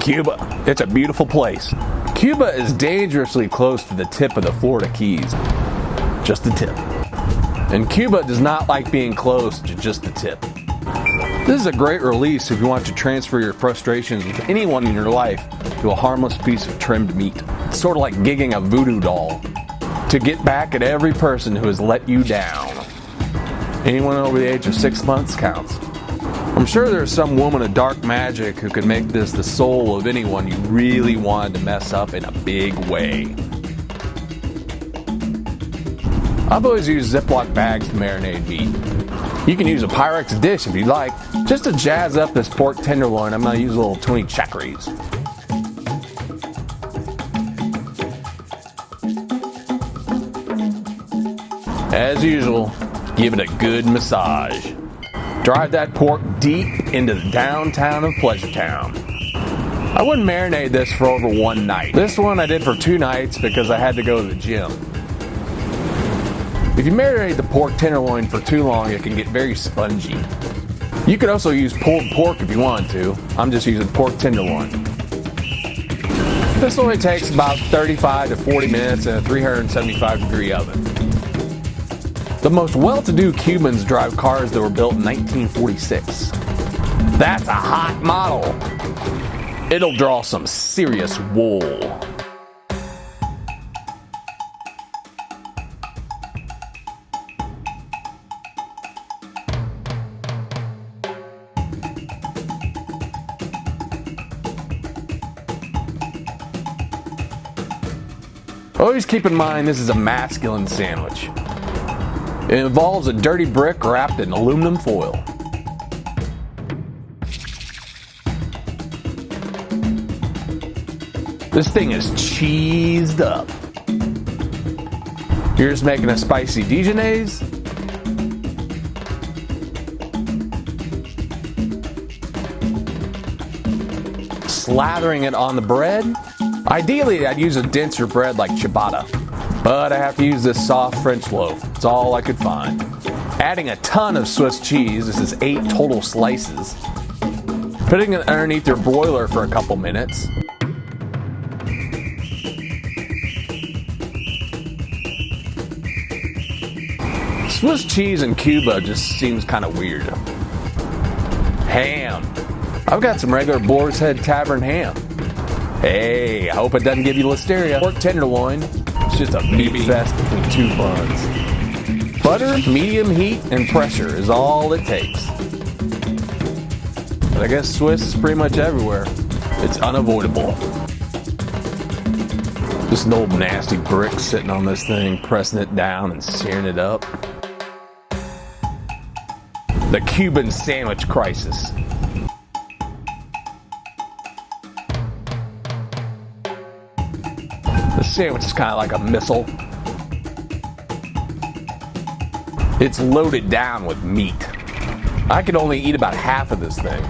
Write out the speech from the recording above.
Cuba. It's a beautiful place. Cuba is dangerously close to the tip of the Florida Keys. Just the tip. And Cuba does not like being close to just the tip. This is a great release if you want to transfer your frustrations with anyone in your life to a harmless piece of trimmed meat. It's sort of like gigging a voodoo doll to get back at every person who has let you down. Anyone over the age of 6 months counts. I'm sure there's some woman of dark magic who could make this the soul of anyone you really wanted to mess up in a big way. I've always used Ziploc bags to marinate meat. You can use a Pyrex dish if you'd like. Just to jazz up this pork tenderloin, I'm going to use a little Tony Chachere's. As usual, give it a good massage. Drive that pork deep into the downtown of Pleasure Town. I wouldn't marinate this for over one night. This one I did for 2 nights because I had to go to the gym. If you marinate the pork tenderloin for too long, it can get very spongy. You could also use pulled pork if you want to. I'm just using pork tenderloin. This only takes about 35 to 40 minutes in a 375-degree oven. The most well-to-do Cubans drive cars that were built in 1946. That's a hot model. It'll draw some serious wool. Always keep in mind this is a masculine sandwich. It involves a dirty brick wrapped in aluminum foil. This thing is cheesed up. You're just making a spicy dijonnaise. Slathering it on the bread. Ideally, I'd use a denser bread like ciabatta, but I have to use this soft French loaf. It's all I could find. Adding a ton of Swiss cheese. This is 8 total slices. Putting it underneath your broiler for a couple minutes. Swiss cheese in Cuba just seems kind of weird. Ham. I've got some regular Boar's Head Tavern ham. Hey, I hope it doesn't give you listeria. Pork tenderloin. It's just a meat fest between 2 buns. Butter, medium heat, and pressure is all it takes. But I guess Swiss is pretty much everywhere. It's unavoidable. Just an old nasty brick sitting on this thing, pressing it down and searing it up. The Cuban sandwich crisis. The sandwich is kind of like a missile. It's loaded down with meat. I could only eat about half of this thing.